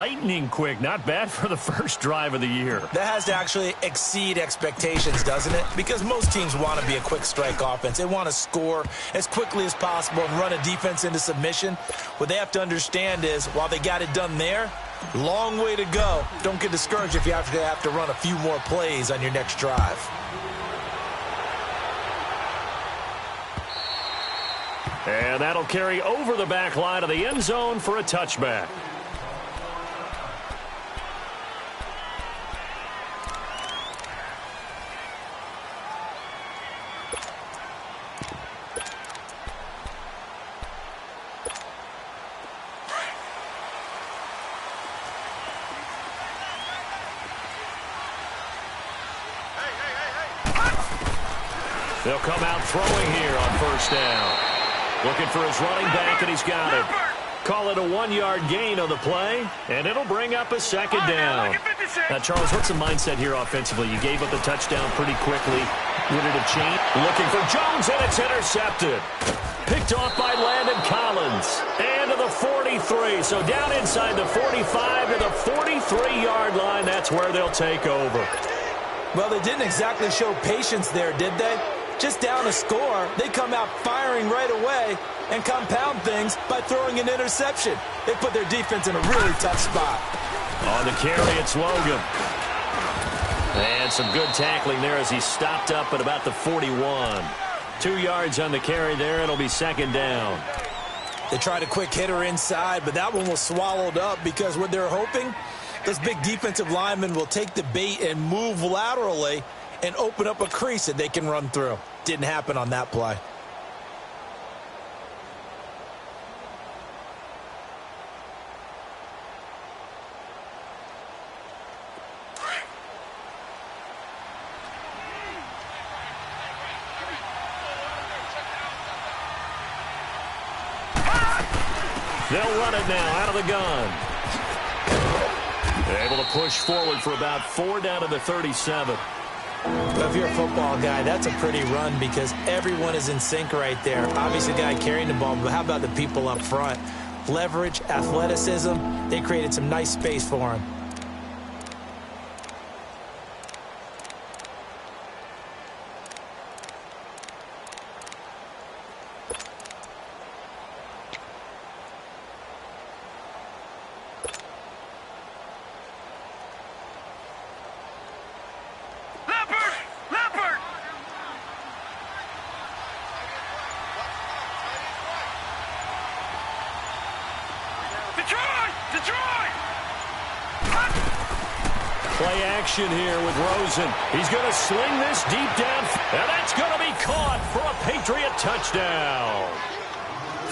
Lightning quick, not bad for the first drive of the year. That has to actually exceed expectations, doesn't it? Because most teams want to be a quick strike offense. They want to score as quickly as possible and run a defense into submission. What they have to understand is, while they got it done there, long way to go. Don't get discouraged if you have to run a few more plays on your next drive. And that'll carry over the back line of the end zone for a touchback. They'll come out throwing here on first down. Looking for his running back, and he's got it. Call it a 1-yard gain on the play, and it'll bring up a second down. Now, Charles, what's the mindset here offensively? You gave up the touchdown pretty quickly. Would it have changed? Looking for Jones, and it's intercepted. Picked off by Landon Collins. And to the 43. So down inside the 45 to the 43-yard line. That's where they'll take over. Well, they didn't exactly show patience there, did they? Just down a score, they come out firing right away and compound things by throwing an interception. They put their defense in a really tough spot. On the carry, it's Logan. And some good tackling there as he stopped up at about the 41. 2 yards on the carry there. It'll be second down. They tried a quick hitter inside, but that one was swallowed up because what they're hoping, those big defensive linemen will take the bait and move laterally and open up a crease that they can run through. Didn't happen on that play. They'll run it now out of the gun. They're able to push forward for about 4 down to the 37. Well, if you're a football guy, that's a pretty run because everyone is in sync right there. Obviously, the guy carrying the ball, but how about the people up front? Leverage, athleticism, they created some nice space for him. Play action here with Rosen. He's going to sling this deep down, and that's going to be caught for a Patriot touchdown.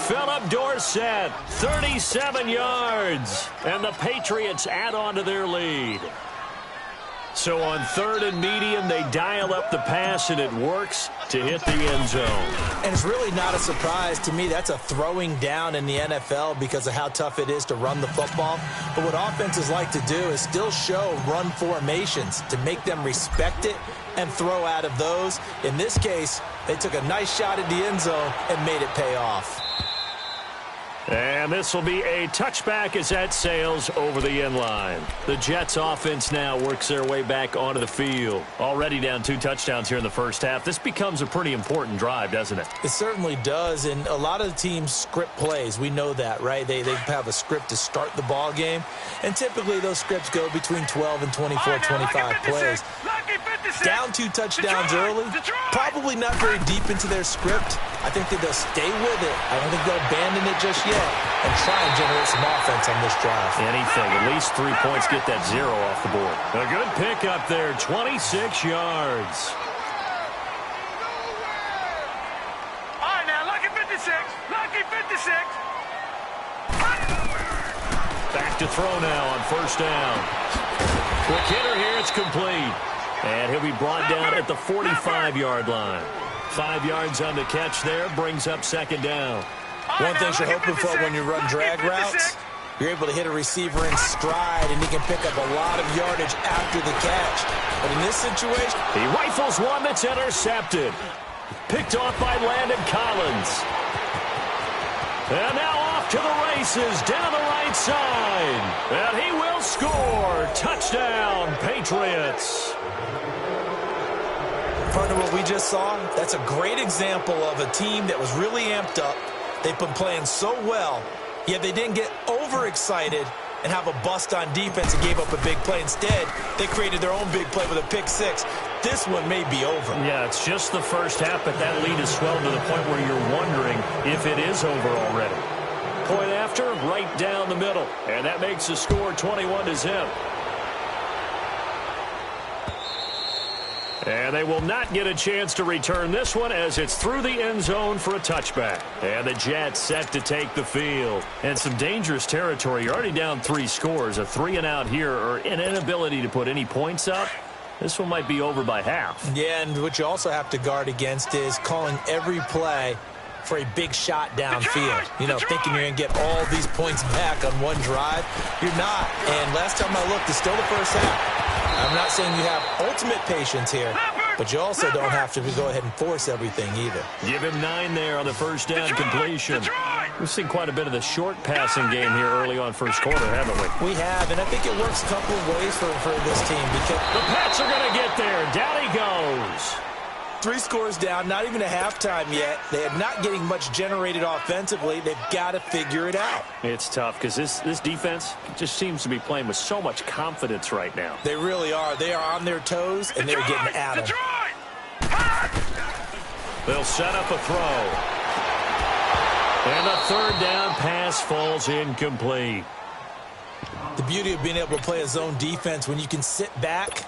Philip Dorsett, 37 yards, and the Patriots add on to their lead. So on 3rd and medium, they dial up the pass, and it works to hit the end zone. And it's really not a surprise to me. That's a throwing down in the NFL because of how tough it is to run the football. But what offenses like to do is still show run formations to make them respect it and throw out of those. In this case, they took a nice shot at the end zone and made it pay off. And this will be a touchback as that sails over the end line. The Jets offense now works their way back onto the field. Already down 2 touchdowns here in the first half. This becomes a pretty important drive, doesn't it? It certainly does, and a lot of the teams script plays. We know that, right? They have a script to start the ball game, and typically those scripts go between 12 and 24, 25 plays. Down 2 touchdowns early, probably not very deep into their script. I think that they'll stay with it. I don't think they'll abandon it just yet and try and generate some offense on this drive. Anything, at least 3 points, get that 0 off the board. A good pick up there, 26 yards. All right, now, lucky 56. Lucky 56. Back to throw now on first down. Quick hitter here, it's complete. And he'll be brought down at the 45-yard line. 5 yards on the catch there, brings up second down. One thing you're hoping for when you run drag routes, you're able to hit a receiver in stride, and he can pick up a lot of yardage after the catch. But in this situation, he rifles one that's intercepted. Picked off by Landon Collins. And now off off to the races down the right side. And he will score. Touchdown, Patriots. Partner, what we just saw, that's a great example of a team that was really amped up. They've been playing so well, yet they didn't get overexcited and have a bust on defense and gave up a big play. Instead, they created their own big play with a pick six. This one may be over. Yeah, it's just the first half, but that lead has swelled to the point where you're wondering if it is over already. Point after, right down the middle. And that makes the score 21-0. And they will not get a chance to return this one as it's through the end zone for a touchback. And the Jets set to take the field. And some dangerous territory. You're already down 3 scores. A 3-and-out here or an inability to put any points up. This one might be over by half. Yeah, and what you also have to guard against is calling every play for a big shot downfield. You know, thinking you're going to get all these points back on one drive. You're not. And last time I looked, it's still the first half. I'm not saying you have ultimate patience here, but you also don't have to go ahead and force everything either. Give him 9 there on the first down completion. We've seen quite a bit of the short passing game here early on first quarter, haven't we? We have, and I think it works a couple of ways for this team. Because the Pats are going to get there. Down he goes. 3 scores down, not even a halftime yet. They are not getting much generated offensively. They've got to figure it out. It's tough because this defense just seems to be playing with so much confidence right now. They really are. They are on their toes, and they're getting at them. They'll set up a throw. And a third down pass falls incomplete. The beauty of being able to play a zone defense when you can sit back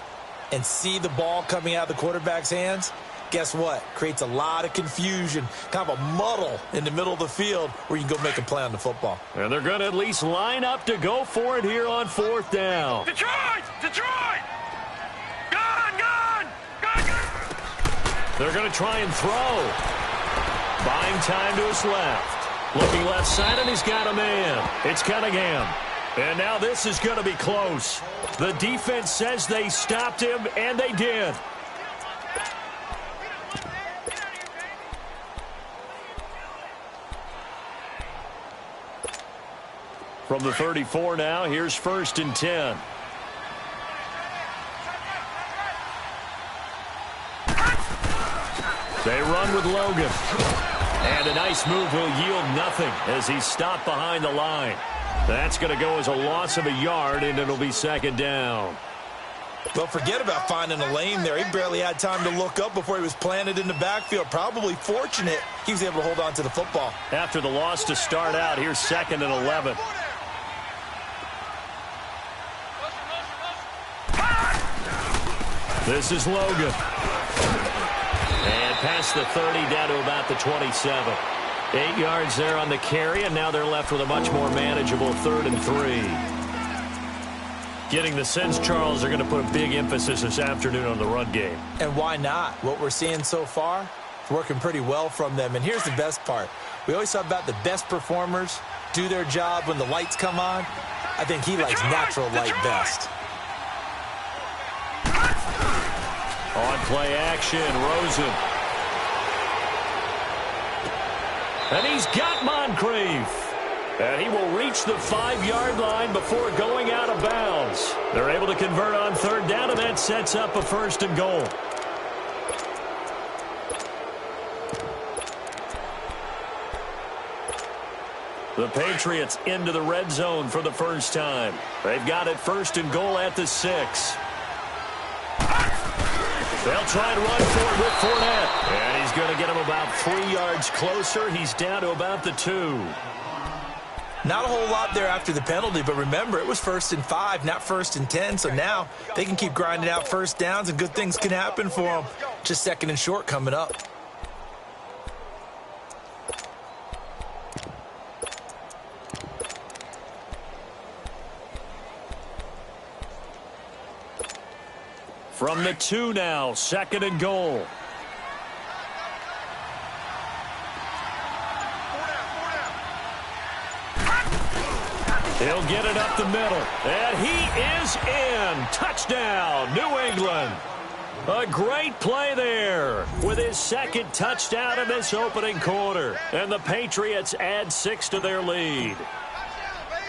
and see the ball coming out of the quarterback's hands, guess what? Creates a lot of confusion, kind of a muddle in the middle of the field where you can go make a play on the football. And they're going to at least line up to go for it here on 4th down. Detroit! Detroit! Gone! They're going to try and throw. Buying time to his left. Looking left side, and he's got a man. It's Cunningham. And now this is going to be close. The defense says they stopped him, and they did. From the 34 now, here's 1st and 10. They run with Logan. And a nice move will yield nothing as he's stopped behind the line. That's going to go as a loss of a yard, and it'll be 2nd down. Well, forget about finding a lane there. He barely had time to look up before he was planted in the backfield. Probably fortunate he was able to hold on to the football. After the loss to start out, here's 2nd and 11. This is Logan. And past the 30 down to about the 27. 8 yards there on the carry, and now they're left with a much more manageable 3rd and 3. Getting the sense, Charles, they're going to put a big emphasis this afternoon on the run game. And why not? What we're seeing so far is working pretty well from them. And here's the best part. We always talk about the best performers do their job when the lights come on. I think he likes natural light best. On play action, Rosen. And he's got Moncrief. And he will reach the 5-yard line before going out of bounds. They're able to convert on 3rd down, and that sets up a 1st and goal. The Patriots into the red zone for the first time. They've got it 1st and goal at the 6. They'll try and run for it with Fournette. And he's going to get him about 3 yards closer. He's down to about the 2. Not a whole lot there after the penalty, but remember, it was 1st and 5, not 1st and 10. So now they can keep grinding out 1st downs, and good things can happen for them. Just 2nd and short coming up. From the 2 now, 2nd and goal. He'll get it up the middle. And he is in. Touchdown, New England. A great play there with his second touchdown in this opening quarter. And the Patriots add 6 to their lead.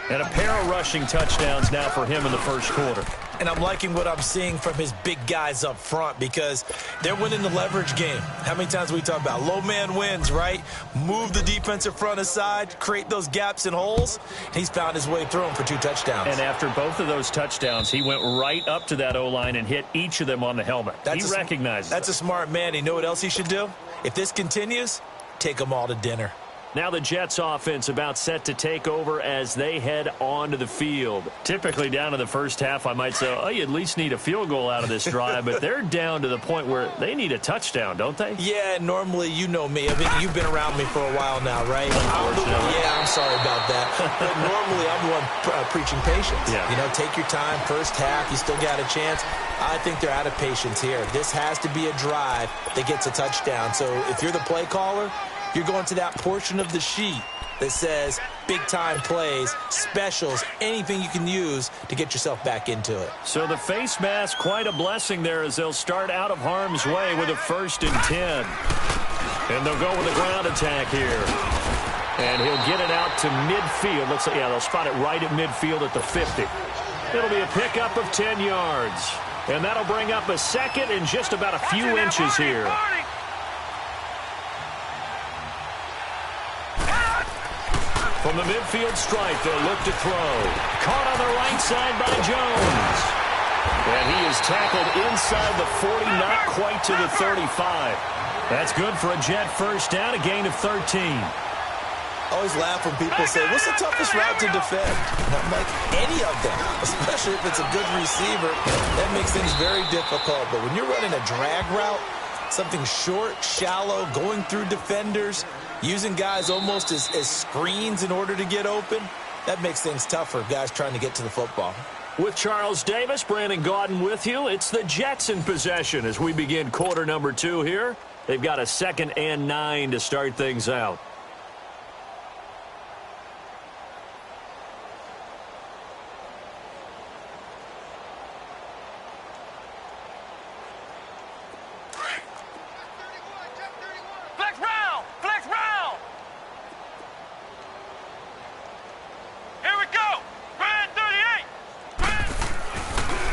And a pair of rushing touchdowns now for him in the first quarter. And I'm liking what I'm seeing from his big guys up front because they're winning the leverage game. How many times we talk about low man wins, right? Move the defensive front aside, create those gaps and holes. He's found his way through them for 2 touchdowns. And after both of those touchdowns, he went right up to that O-line and hit each of them on the helmet. He recognizes That's a smart man. You know what else he should do? If this continues, take them all to dinner. Now the Jets offense about set to take over as they head onto the field. Typically down in the first half, I might say, oh, you at least need a field goal out of this drive, but they're down to the point where they need a touchdown, don't they? Yeah, normally, you know me. I mean, you've been around me for a while now, right? I'm sorry about that. But normally, I'm the one preaching patience. Yeah. You know, take your time, first half, you still got a chance. I think they're out of patience here. This has to be a drive that gets a touchdown. So if you're the play caller, you're going to that portion of the sheet that says big-time plays, specials, anything you can use to get yourself back into it. So the face mask, quite a blessing there as they'll start out of harm's way with a 1st and 10. And they'll go with a ground attack here. And he'll get it out to midfield. Looks like, yeah, they'll spot it right at midfield at the 50. It'll be a pickup of 10 yards. And that'll bring up a second and just about a few inches here. From the midfield stripe, they'll look to throw. Caught on the right side by Jones. And he is tackled inside the 40, not quite to the 35. That's good for a Jet first down, a gain of 13. I always laugh when people say, what's the toughest route to defend? And I'm like, any of them, especially if it's a good receiver. That makes things very difficult. But when you're running a drag route, something short, shallow, going through defenders, using guys almost as screens in order to get open, that makes things tougher, guys trying to get to the football. With Charles Davis, Brandon Gaudin with you. It's the Jets in possession as we begin quarter number 2 here. They've got a 2nd and 9 to start things out.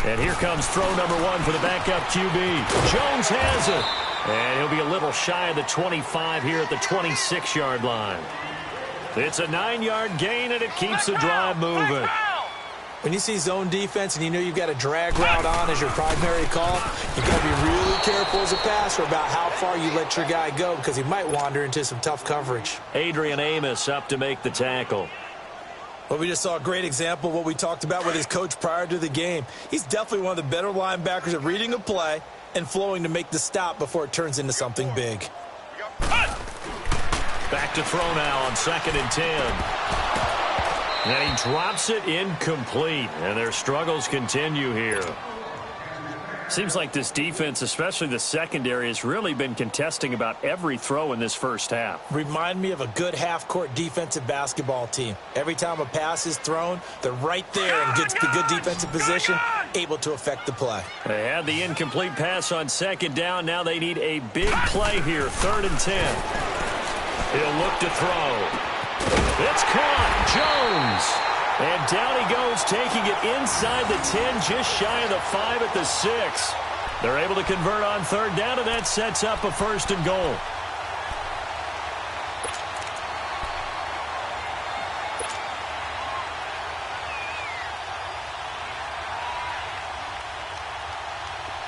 And here comes throw number 1 for the backup QB. Jones has it. And he'll be a little shy of the 25 here at the 26-yard line. It's a 9-yard gain, and it keeps the drive moving. When you see zone defense and you know you've got a drag route on as your primary call, you've got to be really careful as a passer about how far you let your guy go because he might wander into some tough coverage. Adrian Amos up to make the tackle. Well, we just saw a great example of what we talked about with his coach prior to the game. He's definitely one of the better linebackers at reading a play and flowing to make the stop before it turns into something big. Back to throw now on 2nd and 10. And he drops it incomplete. And their struggles continue here. Seems like this defense, especially the secondary, has really been contesting about every throw in this first half. Remind me of a good half-court defensive basketball team. Every time a pass is thrown, they're right there in good defensive position, able to affect the play. They had the incomplete pass on 2nd down. Now they need a big play here, 3rd and 10. He'll look to throw. It's caught. Jones. And down he goes, taking it inside the 10, just shy of the 5 at the 6. They're able to convert on 3rd down, and that sets up a 1st and goal.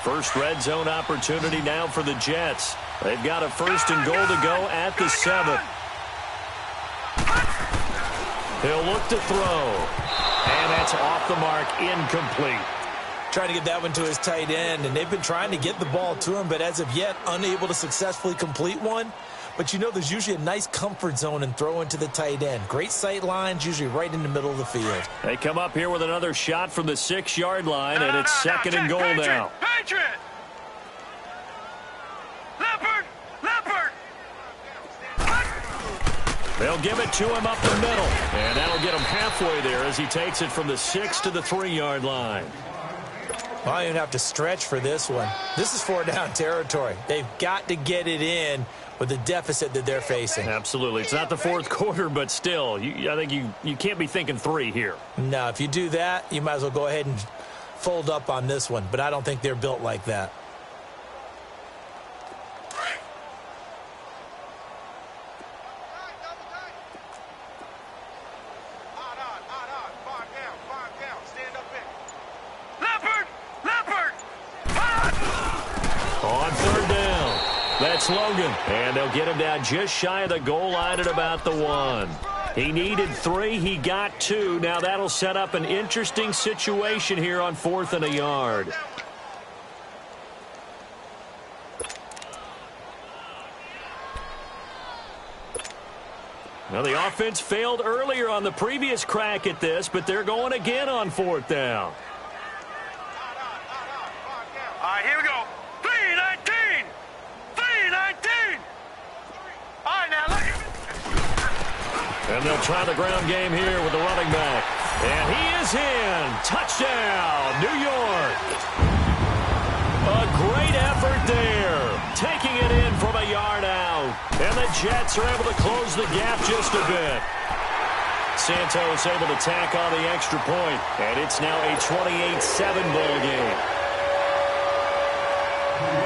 First red zone opportunity now for the Jets. They've got a 1st and goal to go at the 7. He'll look to throw. And that's off the mark, incomplete. Trying to get that one to his tight end, and they've been trying to get the ball to him, but as of yet, unable to successfully complete one. But you know there's usually a nice comfort zone in throwing to the tight end. Great sight lines, usually right in the middle of the field. They come up here with another shot from the 6-yard line, and it's 2nd and goal now. Patriot! Leopard! They'll give it to him up the middle. And that'll get him halfway there as he takes it from the 6 to the 3-yard line. Well, I don't even have to stretch for this one. This is 4-down territory. They've got to get it in with the deficit that they're facing. Absolutely. It's not the fourth quarter, but still, I think you can't be thinking 3 here. No, if you do that, you might as well go ahead and fold up on this one. But I don't think they're built like that. On 3rd down, that's Logan. And they'll get him down just shy of the goal line at about the 1. He needed 3. He got 2. Now that'll set up an interesting situation here on 4th and a yard. Now the offense failed earlier on the previous crack at this, but they're going again on 4th down. All right, here we go. 3-19. 3-19. All right, now look. And they'll try the ground game here with the running back. And he is in. Touchdown, New York. A great effort there. Taking it in from a yard out. And the Jets are able to close the gap just a bit. Santos able to tack on the extra point. And it's now a 28-7 ball game.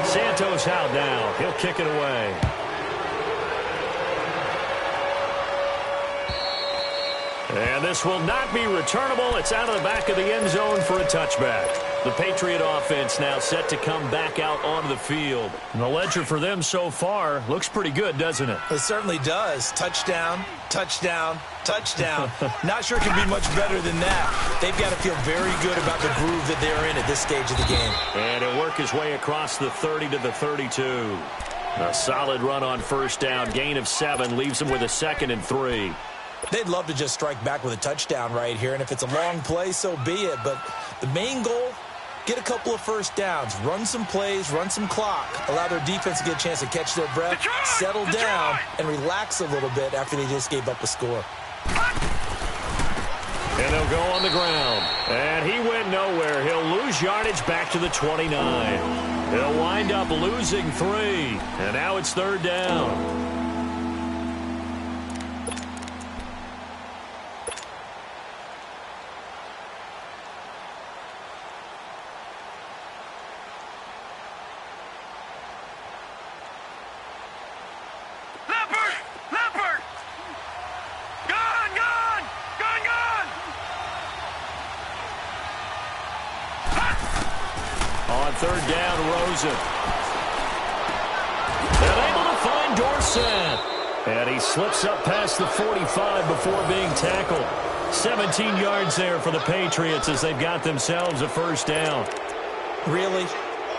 Santos out now. He'll kick it away. And this will not be returnable. It's out of the back of the end zone for a touchback. The Patriot offense now set to come back out onto the field. And the ledger for them so far looks pretty good, doesn't it? It certainly does. Touchdown, touchdown, touchdown. Not sure it can be much better than that. They've got to feel very good about the groove that they're in at this stage of the game. And he'll work his way across the 30 to the 32. A solid run on 1st down. Gain of 7 leaves him with a 2nd and 3. They'd love to just strike back with a touchdown right here, and if it's a long play, so be it. But the main goal, get a couple of 1st downs, run some plays, run some clock, allow their defense to get a chance to catch their breath, settle down, and relax a little bit after they just gave up a score. And they'll go on the ground. And he went nowhere. He'll lose yardage back to the 29. He'll wind up losing 3. And now it's 3rd down. On 3rd down, Rosen. And able to find Dorsett. And he slips up past the 45 before being tackled. 17 yards there for the Patriots as they've got themselves a 1st down. Really?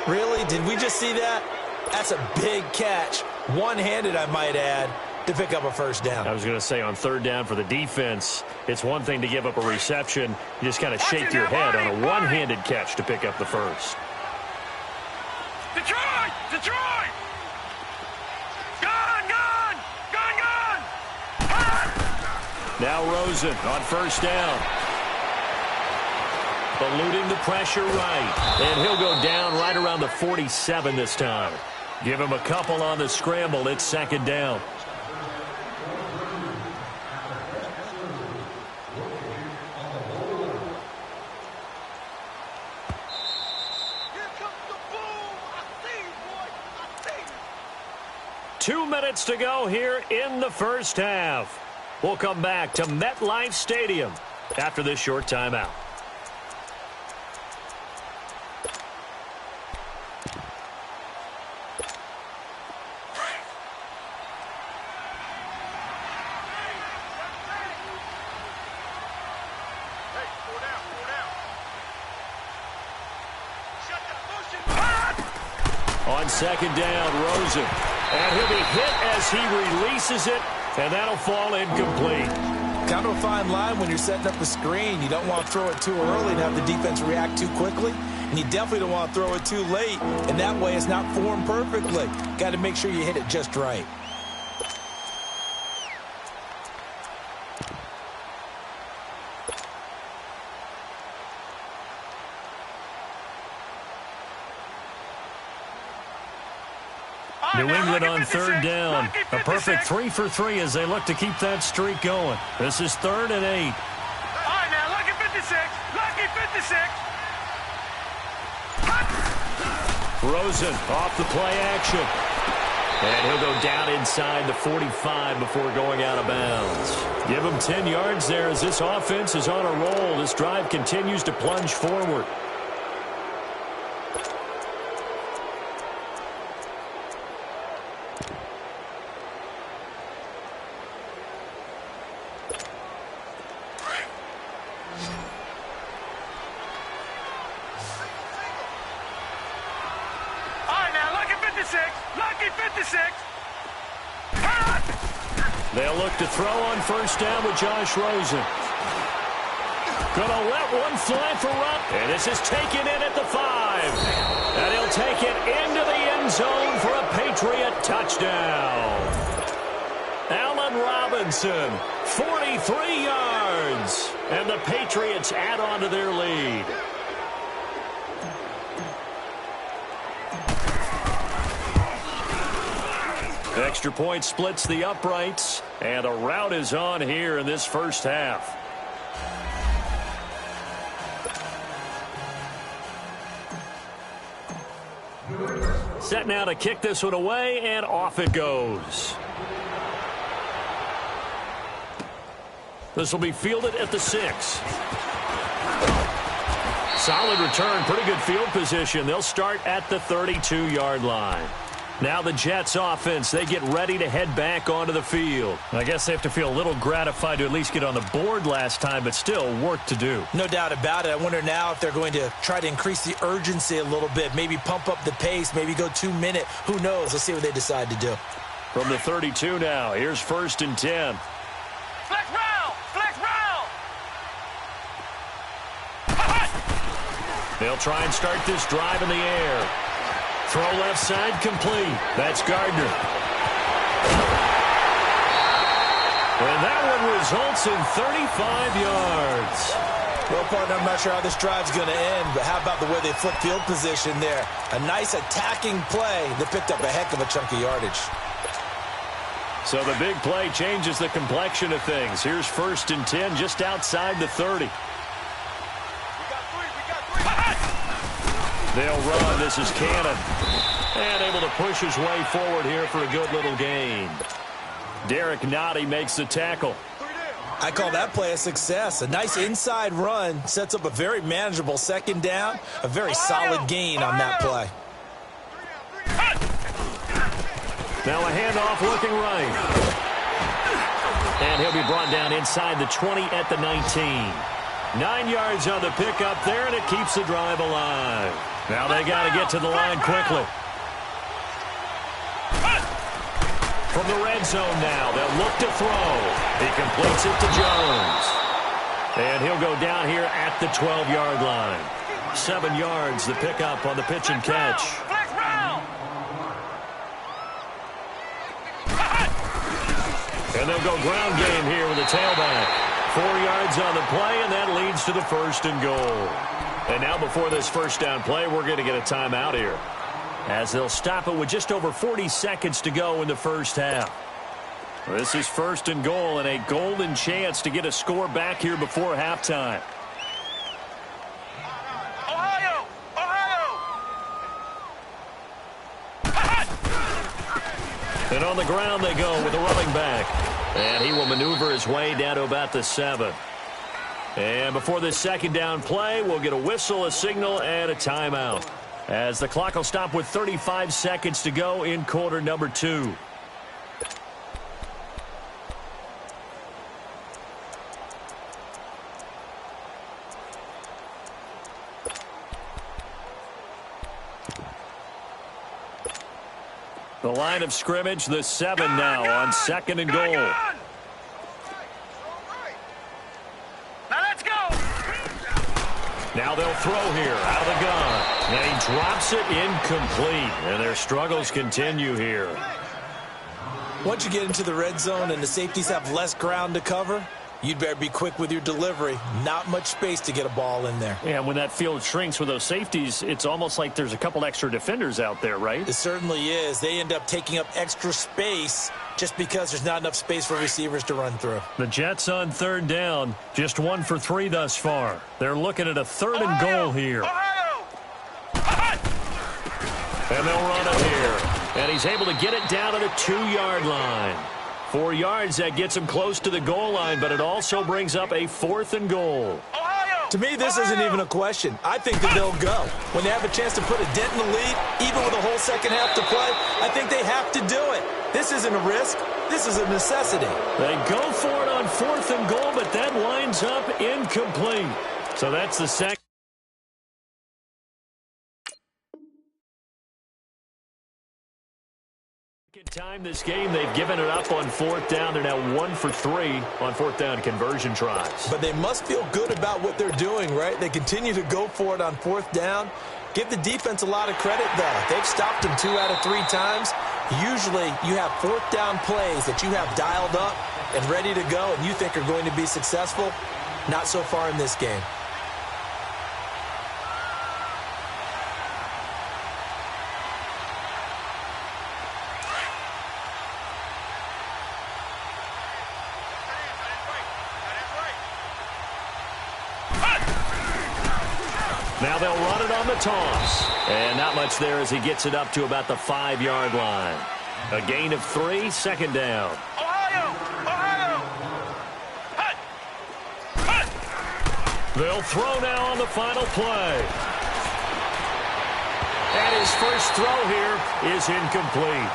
Really? Did we just see that? That's a big catch. One-handed, I might add, to pick up a 1st down. I was going to say on 3rd down for the defense, it's one thing to give up a reception. You just kind of shake your head on a one-handed catch to pick up the 1st. Detroit! Detroit! Gone! Gone! Gone! Gone! Now Rosen on 1st down. Eluding the pressure right. And he'll go down right around the 47 this time. Give him a couple on the scramble. It's 2nd down. Here comes the boom! I see you, boy! I see you! 2 minutes to go here in the 1st half. We'll come back to MetLife Stadium after this short timeout. On 2nd down, Rosen. And he'll be hit as he releases it, and that'll fall incomplete. Kind of a fine line when you're setting up the screen. You don't want to throw it too early and have the defense react too quickly. And you definitely don't want to throw it too late. And that way it's not formed perfectly. Got to make sure you hit it just right. New England on third down. A perfect 3 for 3 as they look to keep that streak going. This is 3rd and 8. All right, now, lucky 56. Lucky 56. Rosen off the play action. And he'll go down inside the 45 before going out of bounds. Give him 10 yards there as this offense is on a roll. This drive continues to plunge forward. They'll look to throw on first down with Josh Rosen. Gonna let one fly for Rupp. And this is taken in at the 5. And he'll take it into the end zone for a Patriot touchdown. Allen Robinson, 43 yards. And the Patriots add on to their lead. Extra point splits the uprights, and a rout is on here in this first half. Set now to kick this one away, and off it goes. This will be fielded at the 6. Solid return, pretty good field position. They'll start at the 32-yard line. Now the Jets offense, they get ready to head back onto the field. I guess they have to feel a little gratified to at least get on the board last time, but still work to do. No doubt about it. I wonder now if they're going to try to increase the urgency a little bit, maybe pump up the pace, maybe go 2-minute. Who knows? Let's see what they decide to do. From the 32 now, here's 1st and 10. Flex round! Flex round! They'll try and start this drive in the air. Throw left side complete. That's Gardner. And that one results in 35 yards. Well, partner, I'm not sure how this drive's going to end, but how about the way they flip field position there? A nice attacking play that picked up a heck of a chunk of yardage. So the big play changes the complexion of things. Here's 1st and 10 just outside the 30. They'll run. This is Cannon. And able to push his way forward here for a good little gain. Derek Nottie makes the tackle. I call that play a success. A nice inside run sets up a very manageable 2nd down. A very solid gain on that play. Now a handoff looking right. And he'll be brought down inside the 20 at the 19. 9 yards on the pickup there, and it keeps the drive alive. Now they got to get to the line quickly. From the red zone now, they'll look to throw. He completes it to Jones. And he'll go down here at the 12-yard line. 7 yards, the pickup on the pitch and catch. And they'll go ground game here with a tailback. 4 yards on the play, and that leads to the 1st and goal. And now before this first down play, we're going to get a timeout here, as they'll stop it with just over 40 seconds to go in the first half. This is 1st and goal, and a golden chance to get a score back here before halftime. Ohio! And on the ground they go with a running back. And he will maneuver his way down to about the 7. And before this 2nd down play, we'll get a whistle, a signal, and a timeout, as the clock will stop with 35 seconds to go in quarter number 2. The line of scrimmage, the 7 now on 2nd and goal. Now they'll throw here out of the gun. And he drops it incomplete. And their struggles continue here. Once you get into the red zone and the safeties have less ground to cover, You'd better be quick with your delivery. Not much space to get a ball in there. Yeah, when that field shrinks with those safeties, it's almost like there's a couple extra defenders out there, right? It certainly is. They end up taking up extra space just because there's not enough space for receivers to run through. The Jets on third down, just 1 for 3 thus far. They're looking at a 3rd and goal here. And they'll run it here. And he's able to get it down to the 2-yard line. 4 yards, that gets him close to the goal line, but it also brings up a 4th and goal. To me, this isn't even a question. I think that they'll go. When they have a chance to put a dent in the lead, even with a whole second half to play, I think they have to do it. This isn't a risk. This is a necessity. They go for it on 4th and goal, but that winds up incomplete. So that's the second time this game they've given it up on 4th down. They're now 1 for 3 on 4th down conversion tries. But they must feel good about what they're doing, right? They continue to go for it on 4th down. Give the defense a lot of credit, though. They've stopped them 2 out of 3 times. Usually you have 4th down plays that you have dialed up and ready to go and you think are going to be successful. Not so far in this game. Now they'll run it on the toss. And not much there as he gets it up to about the 5-yard line. A gain of 3, 2nd down. They'll throw now on the final play. And his first throw here is incomplete.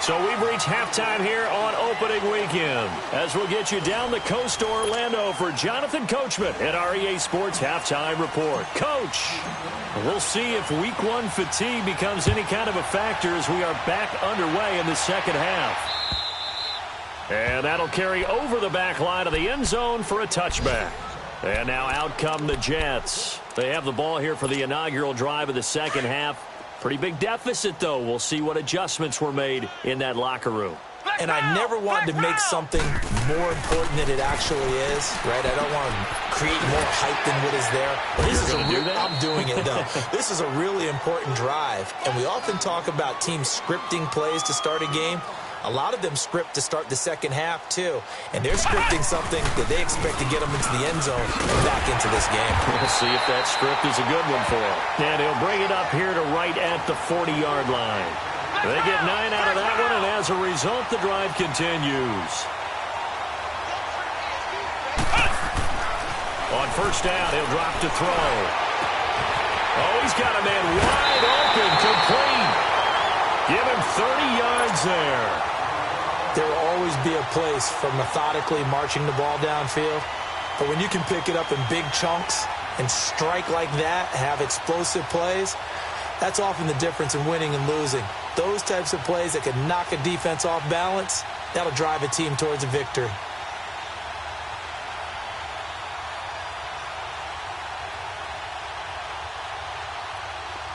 So we've reached halftime here on opening weekend, as we'll get you down the coast to Orlando for Jonathan Coachman at our EA Sports Halftime Report. Coach, we'll see if Week 1 fatigue becomes any kind of a factor as we are back underway in the second half. And that'll carry over the back line of the end zone for a touchback. And now out come the Jets. They have the ball here for the inaugural drive of the second half. Pretty big deficit, though. We'll see what adjustments were made in that locker room. And I never wanted to make something more important than it actually is, right? I don't want to create more hype than what is there. I'm doing it, though. This is a really important drive. And we often talk about teams scripting plays to start a game. A lot of them script to start the second half, too. And they're scripting something that they expect to get them into the end zone and back into this game. We'll see if that script is a good one for him. And he'll bring it up here to right at the 40-yard line. They get 9 out of that one, and as a result, the drive continues. On first down, he'll drop to throw. Oh, he's got a man wide open, complete. Give him 30 yards there. There will always be a place for methodically marching the ball downfield. But when you can pick it up in big chunks and strike like that, have explosive plays, that's often the difference in winning and losing. Those types of plays that can knock a defense off balance, that'll drive a team towards a victory.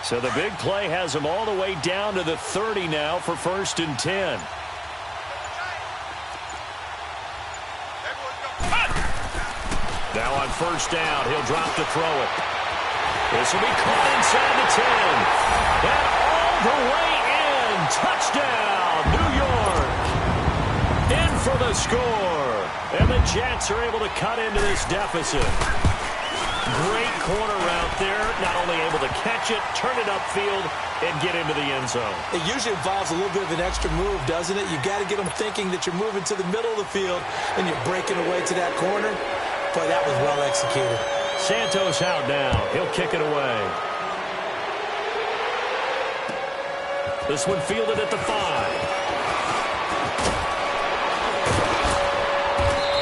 So the big play has them all the way down to the 30 now for 1st and 10. Now on first down, he'll drop to throw it. This will be caught inside the 10. And all the way in. Touchdown, New York. In for the score. And the Jets are able to cut into this deficit. Great corner route there. Not only able to catch it, turn it upfield, and get into the end zone. It usually involves a little bit of an extra move, doesn't it? You've got to get them thinking that you're moving to the middle of the field and you're breaking away to that corner. Boy, that was well executed. Santos out now. He'll kick it away. This one fielded at the 5.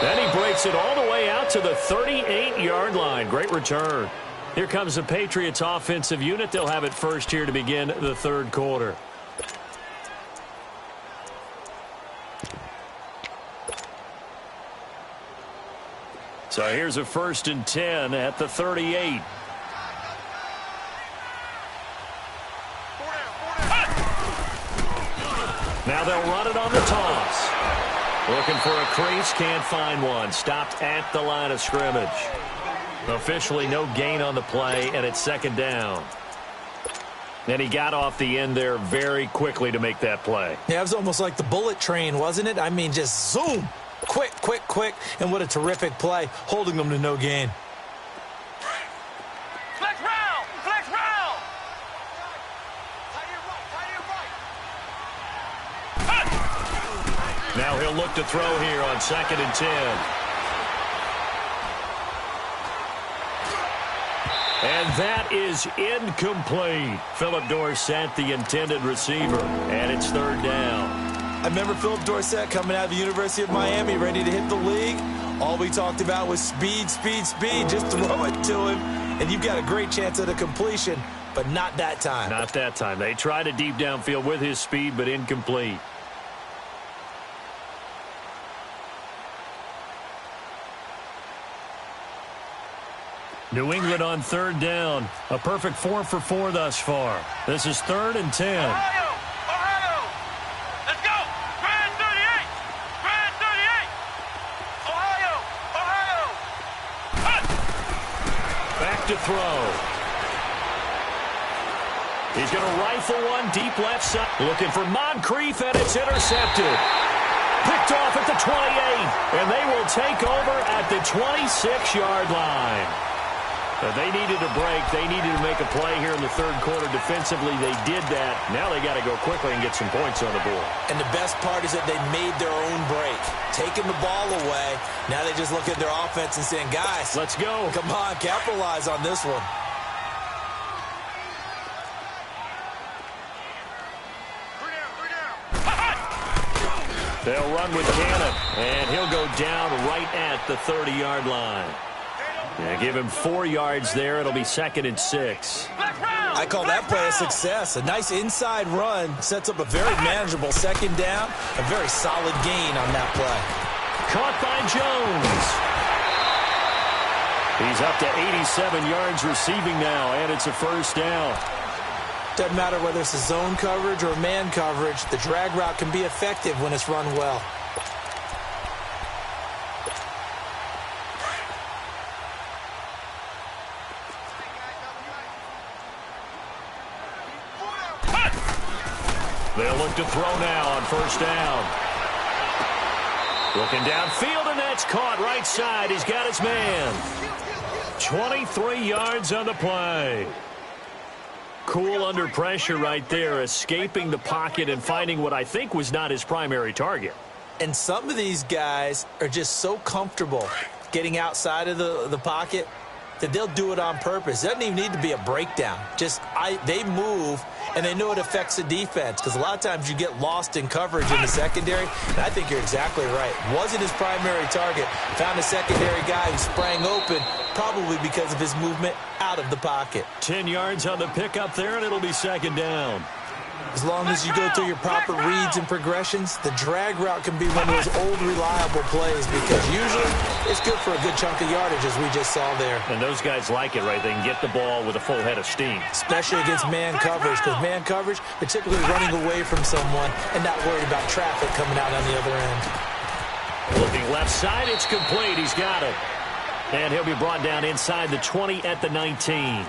Then he breaks it all the way out to the 38-yard line. Great return. Here comes the Patriots offensive unit. They'll have it first here to begin the third quarter. So here's a 1st and 10 at the 38. Now they'll run it on the toss. Looking for a crease, can't find one. Stopped at the line of scrimmage. Officially no gain on the play, and it's second down. And he got off the end there very quickly to make that play. Yeah, it was almost like the bullet train, wasn't it? I mean, just zoom. Quick, quick, quick. And what a terrific play, holding them to no gain. Flex round! Flex round! Now he'll look to throw here on 2nd and 10. And that is incomplete. Philip Dorsett, the intended receiver, and it's 3rd down. I remember Philip Dorsett coming out of the University of Miami, ready to hit the league. All we talked about was speed, speed, speed. Just throw it to him, and you've got a great chance at a completion, but not that time. Not that time. They tried a deep downfield with his speed, but incomplete. New England on 3rd down. A perfect 4 for 4 thus far. This is 3rd and 10. Ohio! Ohio! Let's go! Grand 38! Grand 38! Ohio! Ohio! Back to throw. He's going to rifle one deep left side. Looking for Moncrief, and it's intercepted. Picked off at the 28, and they will take over at the 26-yard line. They needed a break. They needed to make a play here in the 3rd quarter. Defensively, they did that. Now they got to go quickly and get some points on the board. And the best part is that they made their own break. Taking the ball away. Now they just look at their offense and saying, guys, let's go. Come on, capitalize on this one. They'll run with Cannon, and he'll go down right at the 30-yard line. Yeah, give him 4 yards there. It'll be 2nd and 6. I call that play a success. A nice inside run sets up a very manageable 2nd down. A very solid gain on that play. Caught by Jones. He's up to 87 yards receiving now, and it's a 1st down. Doesn't matter whether it's a zone coverage or man coverage. The drag route can be effective when it's run well. They'll look to throw now on 1st down. Looking downfield, and that's caught right side. He's got his man. 23 yards on the play. Cool under pressure right there, escaping the pocket and finding what I think was not his primary target. And some of these guys are just so comfortable getting outside of the pocket that they'll do it on purpose. It doesn't even need to be a breakdown. They move, and they know it affects the defense, because a lot of times you get lost in coverage in the secondary, and I think you're exactly right. Wasn't his primary target. Found a secondary guy who sprang open, probably because of his movement out of the pocket. 10 yards on the pickup there, and it'll be 2nd down. As long as you go through your proper reads and progressions, the drag route can be one of those old, reliable plays, because usually it's good for a good chunk of yardage, as we just saw there. And those guys like it, right? They can get the ball with a full head of steam. Especially against man coverage, because man coverage, they're typically running away from someone and not worried about traffic coming out on the other end. Looking left side, it's complete. He's got it. And he'll be brought down inside the 20 at the 19.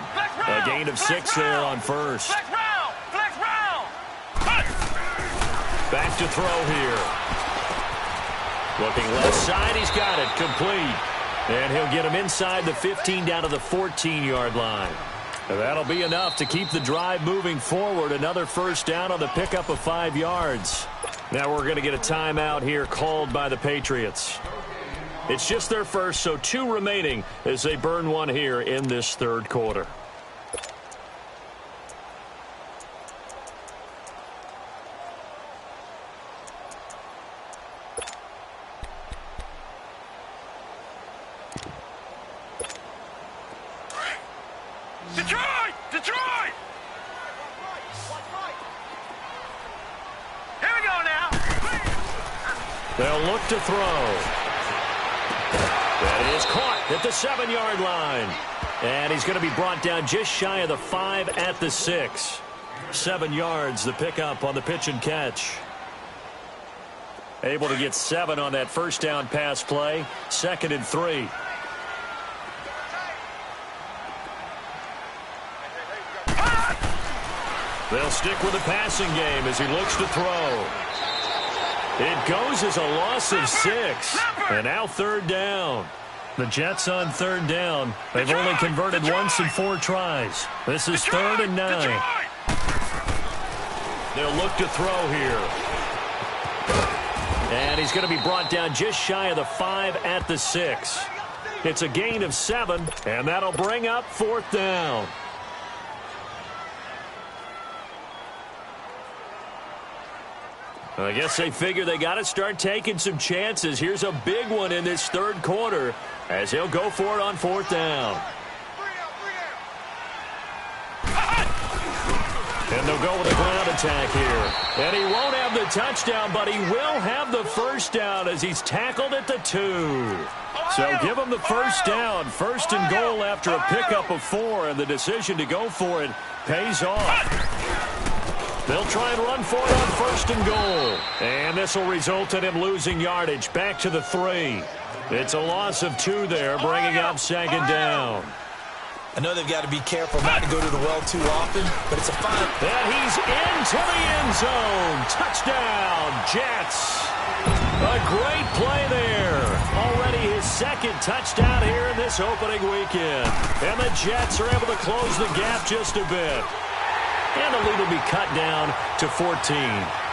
A gain of 6 there on 1st. Back to throw here. Looking left side, he's got it, complete. And he'll get him inside the 15 down to the 14-yard line. And that'll be enough to keep the drive moving forward. Another 1st down on the pickup of 5 yards. Now we're going to get a timeout here called by the Patriots. It's just their first, so 2 remaining as they burn one here in this 3rd quarter. Detroit! Detroit! Here we go now. They'll look to throw. That is caught at the 7-yard line. And he's going to be brought down just shy of the 5 at the 6. 7 yards, the pickup on the pitch and catch. Able to get 7 on that first down pass play. 2nd and 3. They'll stick with the passing game as he looks to throw. It goes as a loss of 6. And now 3rd down. The Jets on 3rd down. They've only converted once in 4 tries. This is 3rd and 9. They'll look to throw here. And he's going to be brought down just shy of the 5 at the 6. It's a gain of 7, and that'll bring up 4th down. I guess they figure they got to start taking some chances. Here's a big one in this 3rd quarter as he'll go for it on 4th down. And they'll go with a ground attack here. And he won't have the touchdown, but he will have the 1st down as he's tackled at the 2. So give him the 1st down. 1st and goal after a pickup of 4, and the decision to go for it pays off. They'll try and run for it on 1st and goal. And this will result in him losing yardage back to the 3. It's a loss of 2 there, bringing up 2nd down. I know they've got to be careful not to go to the well too often, but it's a fine. And he's into the end zone. Touchdown, Jets. A great play there. Already his 2nd touchdown here in this opening weekend. And the Jets are able to close the gap just a bit. And the lead will be cut down to 14.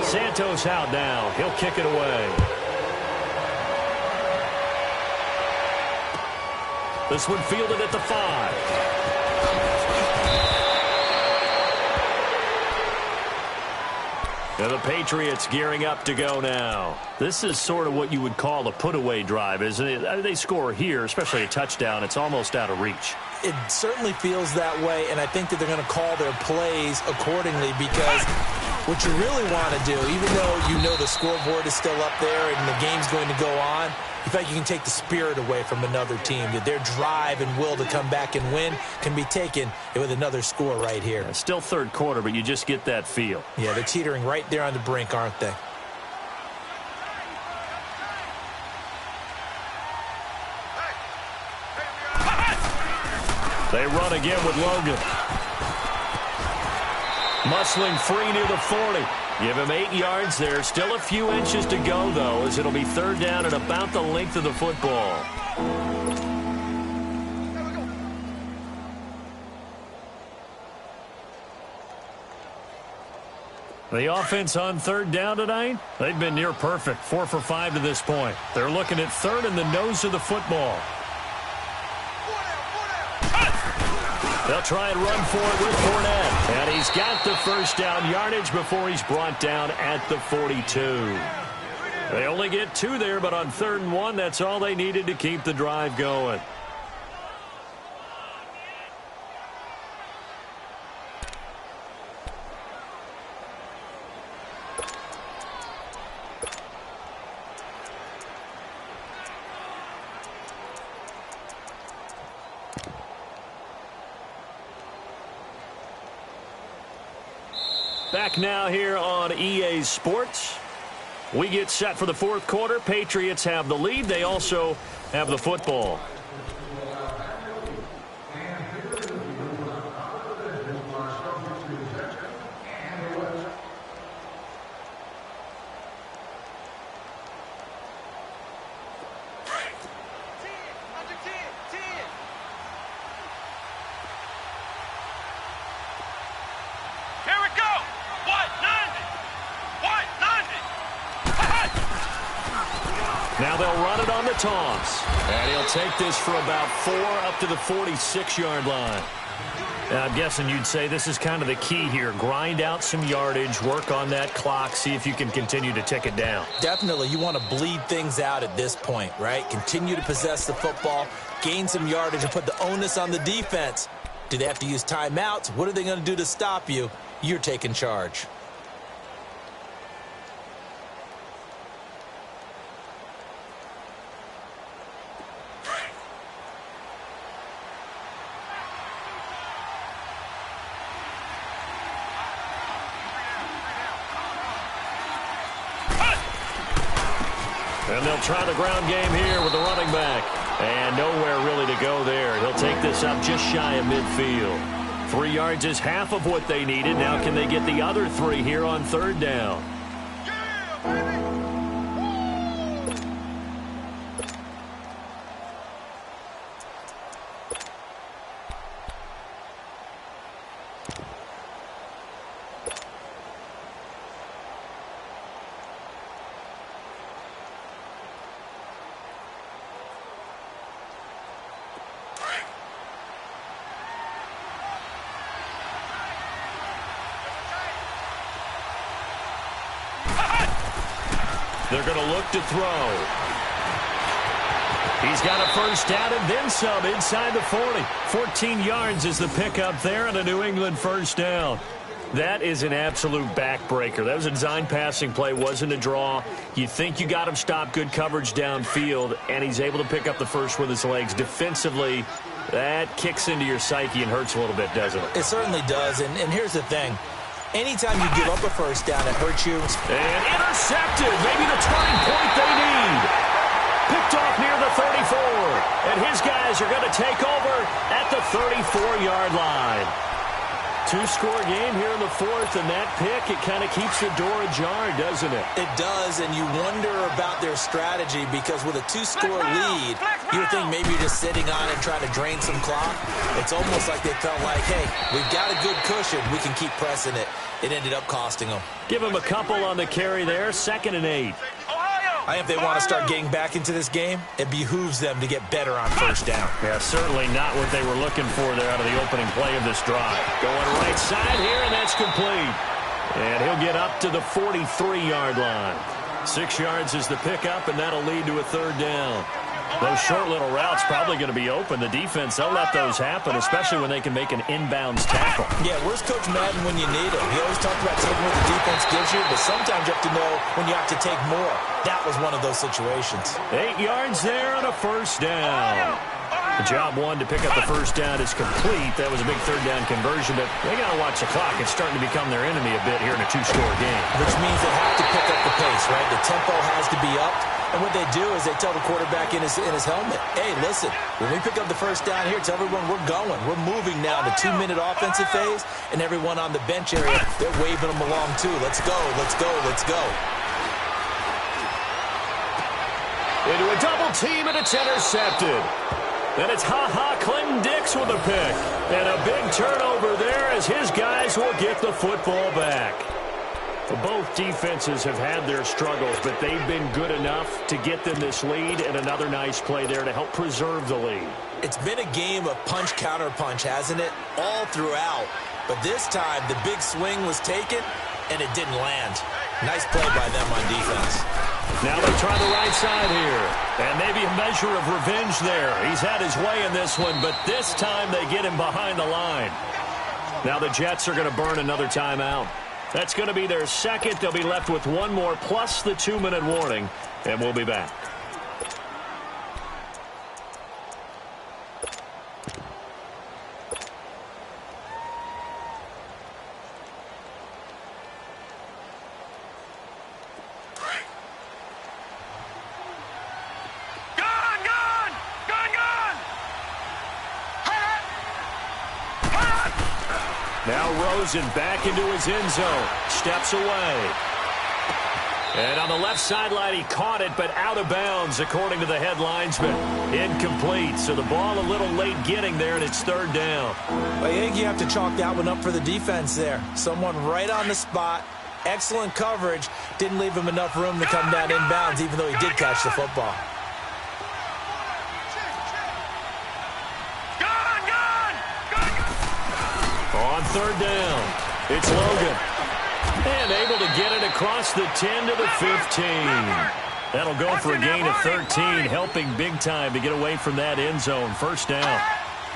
Santos out now. He'll kick it away. This one fielded at the 5. And the Patriots gearing up to go now. This is sort of what you would call a put-away drive, isn't it? They score here, especially a touchdown. It's almost out of reach. It certainly feels that way, and I think that they're going to call their plays accordingly because what you really want to do, even though you know the scoreboard is still up there and the game's going to go on, in fact, you can take the spirit away from another team. That their drive and will to come back and win can be taken with another score right here. Yeah, still 3rd quarter, but you just get that feel. Yeah, they're teetering right there on the brink, aren't they? They run again with Logan. Muscling free near the 40. Give him 8 yards there. Still a few inches to go, though, as it'll be 3rd down and about the length of the football. The offense on 3rd down tonight, they've been near perfect. 4 for 5 to this point. They're looking at 3rd and the nose of the football. They'll try and run for it with Fournette. And he's got the 1st down yardage before he's brought down at the 42. They only get 2 there, but on 3rd and 1, that's all they needed to keep the drive going. Back now here on EA Sports. We get set for the 4th quarter. Patriots have the lead. They also have the football. Now they'll run it on the toss. And he'll take this for about 4 up to the 46-yard line. And I'm guessing you'd say this is kind of the key here. Grind out some yardage, work on that clock, see if you can continue to tick it down. Definitely. You want to bleed things out at this point, right? Continue to possess the football, gain some yardage, and put the onus on the defense. Do they have to use timeouts? What are they going to do to stop you? You're taking charge. And they'll try the ground game here with the running back. And nowhere really to go there. He'll take this up just shy of midfield. 3 yards is half of what they needed. Now can they get the other 3 here on third down? They're going to look to throw. He's got a first down and then some inside the 40. 14 yards is the pickup there and a New England first down. That is an absolute backbreaker. That was a design passing play, wasn't a draw. You think you got him stopped, good coverage downfield, and he's able to pick up the first with his legs. Defensively, that kicks into your psyche and hurts a little bit, doesn't it? It certainly does, and here's the thing. Anytime you give up a first down, it hurts you. And intercepted. Maybe the turning point they need. Picked off near the 34. And his guys are going to take over at the 34-yard line. 2-score game here in the fourth, and that pick, it kind of keeps the door ajar, doesn't it? It does, and you wonder about their strategy because with a 2-score lead, you would think maybe you're just sitting on it trying to drain some clock. It's almost like they felt like, hey, we've got a good cushion. We can keep pressing it. It ended up costing them. Give him a couple on the carry there, 2nd and 8. I think if they want to start getting back into this game, it behooves them to get better on first down. Yeah, certainly not what they were looking for there out of the opening play of this drive. Going right side here, and that's complete. And he'll get up to the 43-yard line. 6 yards is the pickup, and that'll lead to a third down. Those short little routes probably going to be open. The defense, they'll let those happen, especially when they can make an inbounds tackle. Yeah, where's Coach Madden when you need him? He always talked about taking what the defense gives you, but sometimes you have to know when you have to take more. That was one of those situations. 8 yards there on a first down. The job one to pick up the first down is complete. That was a big third down conversion, but they got to watch the clock. It's starting to become their enemy a bit here in a 2-score game. Which means they have to pick up the pace, right? The tempo has to be upped. And what they do is they tell the quarterback in his helmet, hey, listen, when we pick up the first down here, tell everyone we're going. We're moving now to 2-minute offensive phase, and everyone on the bench area, they're waving them along too. Let's go, let's go, let's go. Into a double team, and it's intercepted. And it's Clinton Dix with a pick. And a big turnover there as his guys will get the football back. Both defenses have had their struggles, but they've been good enough to get them this lead, and another nice play there to help preserve the lead. It's been a game of punch-counter-punch, hasn't it? All throughout. But this time, the big swing was taken, and it didn't land. Nice play by them on defense. Now they try the right side here, and maybe a measure of revenge there. He's had his way in this one, but this time they get him behind the line. Now the Jets are going to burn another timeout. That's going to be their second. They'll be left with one more plus the 2-minute warning, and we'll be back. Now Rosen back into his end zone. Steps away. And on the left sideline, he caught it, but out of bounds, according to the head linesman. Incomplete. So the ball a little late getting there, and it's third down. I think you have to chalk that one up for the defense there. Someone right on the spot. Excellent coverage. Didn't leave him enough room to come down inbounds, even though he did catch the football. On third down, it's Logan. And able to get it across the 10 to the 15. That'll go for a gain of 13, helping big time to get away from that end zone. First down.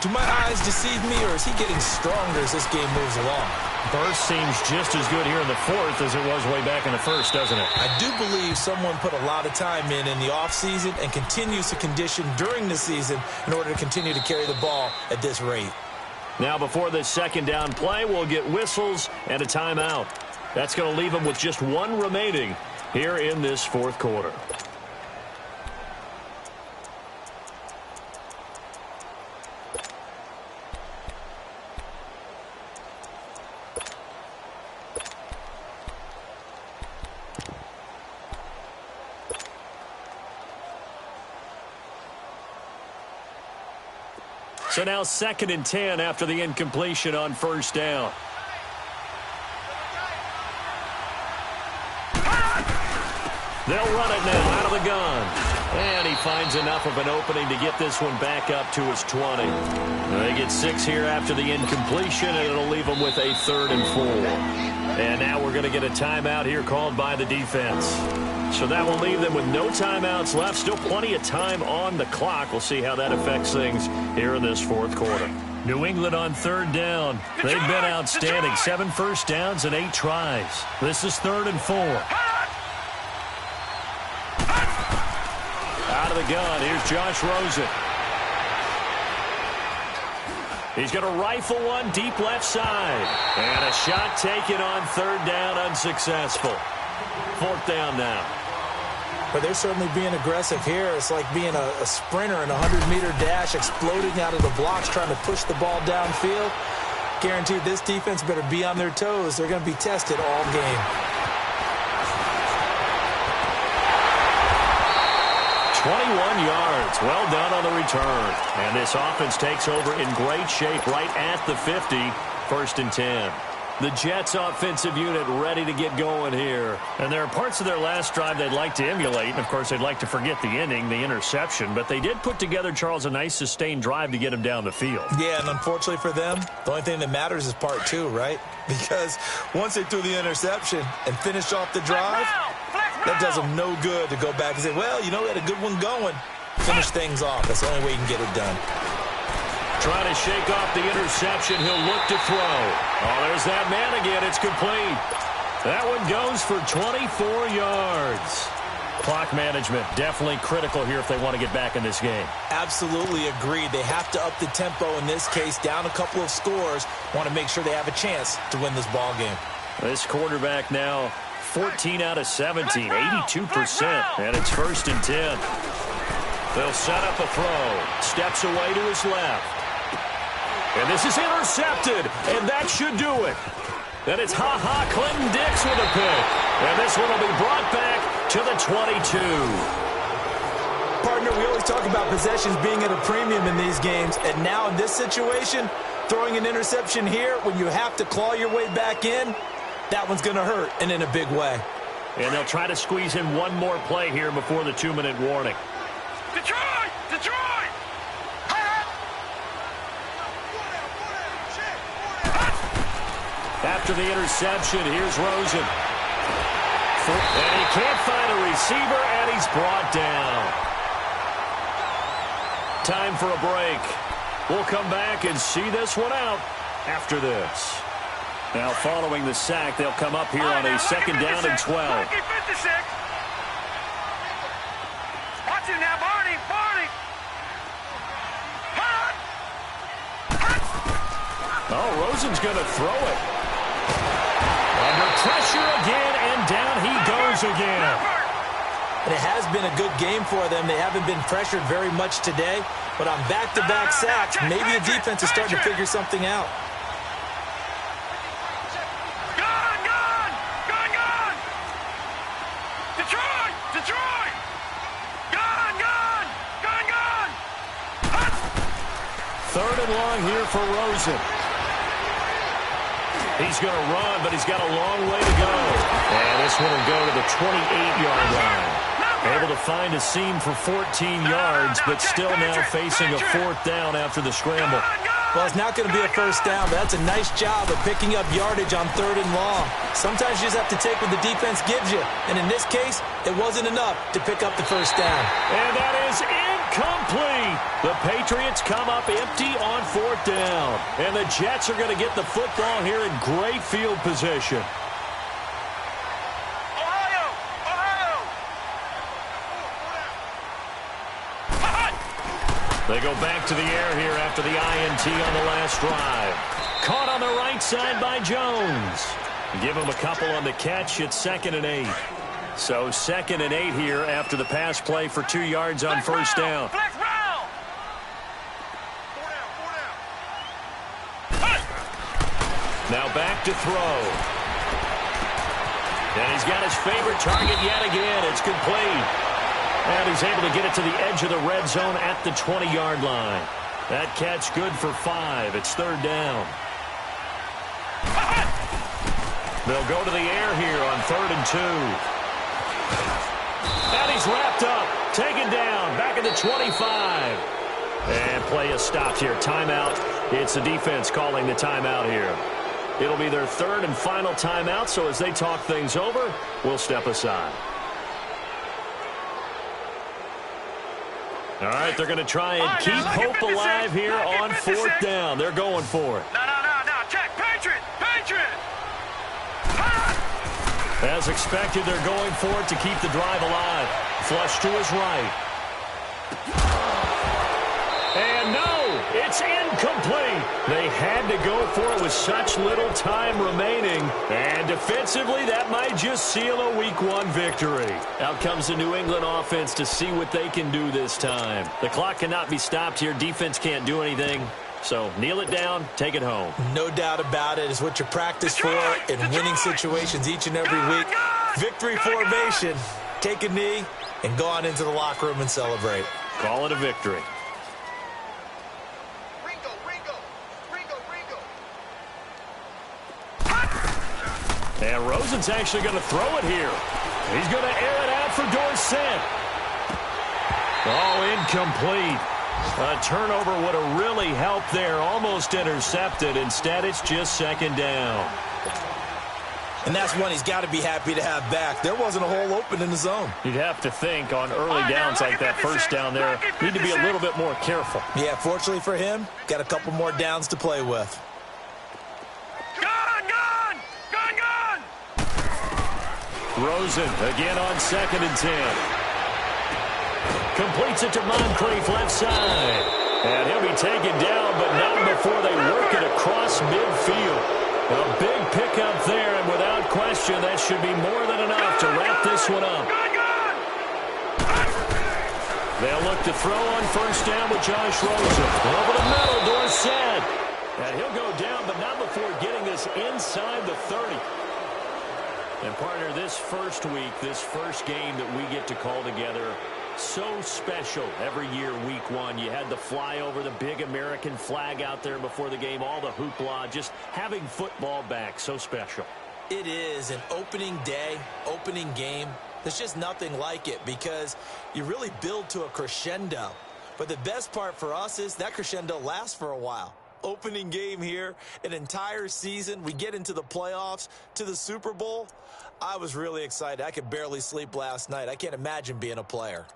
Do my eyes deceive me, or is he getting stronger as this game moves along? Burst seems just as good here in the fourth as it was way back in the first, doesn't it? I do believe someone put a lot of time in the offseason and continues to condition during the season in order to continue to carry the ball at this rate. Now before this second down play, we'll get whistles and a timeout. That's going to leave them with just one remaining here in this fourth quarter. So now 2nd and 10 after the incompletion on first down. They'll run it now out of the gun. And he finds enough of an opening to get this one back up to his 20. They get 6 here after the incompletion, and it'll leave them with a 3rd and 4. And now we're going to get a timeout here called by the defense. So that will leave them with no timeouts left. Still plenty of time on the clock. We'll see how that affects things here in this 4th quarter. New England on 3rd down. They've been outstanding. 7 first downs and 8 tries. This is 3rd and 4. Out of the gun, here's Josh Rosen. He's going to rifle one deep left side. And a shot taken on 3rd down, unsuccessful. 4th down now. But they're certainly being aggressive here. It's like being a sprinter in a 100-meter dash, exploding out of the blocks, trying to push the ball downfield. Guaranteed this defense better be on their toes. They're going to be tested all game. 21 yards. Well done on the return. And this offense takes over in great shape right at the 50. 1st and 10. The Jets offensive unit ready to get going here. And there are parts of their last drive they'd like to emulate. And, of course, they'd like to forget the ending, the interception. But they did put together, Charles, a nice sustained drive to get him down the field. Yeah, and unfortunately for them, the only thing that matters is part 2, right? Because once they threw the interception and finished off the drive, that does them no good to go back and say, well, you know, we had a good one going. Finish things off. That's the only way you can get it done. Trying to shake off the interception. He'll look to throw. Oh, there's that man again. It's complete. That one goes for 24 yards. Clock management definitely critical here if they want to get back in this game. Absolutely agreed. They have to up the tempo in this case, down a couple of scores. Want to make sure they have a chance to win this ball game. This quarterback now 14 out of 17, 82%, and it's 1st and 10. They'll set up a throw. Steps away to his left. And this is intercepted, and that should do it. And it's Clinton Dix with a pick. And this one will be brought back to the 22. Partner, we always talk about possessions being at a premium in these games, and now in this situation, throwing an interception here when you have to claw your way back in, that one's going to hurt, and in a big way. And they'll try to squeeze in one more play here before the 2-minute warning. Detroit! Detroit! After the interception, here's Rosen. And he can't find a receiver, and he's brought down. Time for a break. We'll come back and see this one out after this. Now, following the sack, they'll come up here on a 2nd down and 12. Watch it now, Barney! Barney! Oh, Rosen's going to throw it. Under pressure again, and down he goes again. And it has been a good game for them. They haven't been pressured very much today, but on back-to-back sacks, maybe the defense is starting to figure something out. Detroit! Detroit! Gone! 3rd and long here for Rosen. He's going to run, but he's got a long way to go. And this one will go to the 28-yard line. Able to find a seam for 14 yards, but still now facing a 4th down after the scramble. Well, it's not going to be a 1st down, but that's a nice job of picking up yardage on 3rd and long. Sometimes you just have to take what the defense gives you. And in this case, it wasn't enough to pick up the 1st down. And that is incomplete. The Patriots come up empty on 4th down. And the Jets are going to get the football here in great field position. They go back to the air here after the INT on the last drive. Caught on the right side by Jones. Give him a couple on the catch. It's 2nd and 8. So 2nd and 8 here after the pass play for 2 yards on 1st down. Now back to throw. And he's got his favorite target yet again. It's complete. And he's able to get it to the edge of the red zone at the 20-yard line. That catch good for 5. It's 3rd down. They'll go to the air here on 3rd and 2. And he's wrapped up. Taken down. Back at the 25. And play is stopped here. Timeout. It's the defense calling the timeout here. It'll be their 3rd and final timeout, so as they talk things over, we'll step aside. All right, they're going to try and keep hope alive here on 4th down. They're going for it. No. Check. Patriot. As expected, they're going for it to keep the drive alive. Flush to his right. And no, it's incomplete. They had to go for it with such little time remaining. And defensively, that might just seal a Week 1 victory. Out comes the New England offense to see what they can do this time. The clock cannot be stopped here. Defense can't do anything. So kneel it down, take it home. No doubt about it. It's what you practice for in winning situations each and every week. Victory formation. Take a knee and go on into the locker room and celebrate. Call it a victory. And Rosen's actually going to throw it here. He's going to air it out for Dorsett. Oh, incomplete. A turnover would have really helped there. Almost intercepted. Instead, it's just 2nd down. And that's one he's got to be happy to have back. There wasn't a hole open in the zone. You'd have to think on early downs like that 1st down there, need to be a little bit more careful. Yeah, fortunately for him, got a couple more downs to play with. Rosen again on 2nd and 10. Completes it to Moncrief left side. And he'll be taken down, but not before they work it across midfield. A big pickup there, and without question, that should be more than enough to wrap this one up. They'll look to throw on 1st down with Josh Rosen. Over the middle, Dorsett. And he'll go down, but not before getting this inside the 30. And partner, this first week, this first game that we get to call together, so special every year, Week 1. You had the flyover, the big American flag out there before the game, all the hoopla, just having football back, so special. It is an opening day, opening game. There's just nothing like it because you really build to a crescendo. But the best part for us is that crescendo lasts for a while. Opening game here, an entire season. We get into the playoffs, to the Super Bowl. I was really excited. I could barely sleep last night. I can't imagine being a player.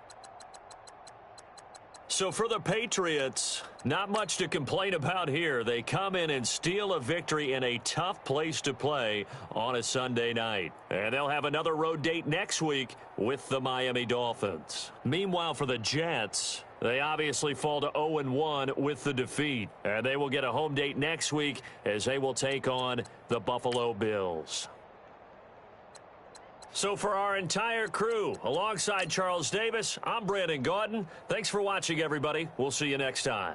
So for the Patriots, not much to complain about here. They come in and steal a victory in a tough place to play on a Sunday night. And they'll have another road date next week with the Miami Dolphins. Meanwhile, for the Jets, they obviously fall to 0-1 with the defeat. And they will get a home date next week as they will take on the Buffalo Bills. So for our entire crew, alongside Charles Davis, I'm Brandon Gaudin. Thanks for watching, everybody. We'll see you next time.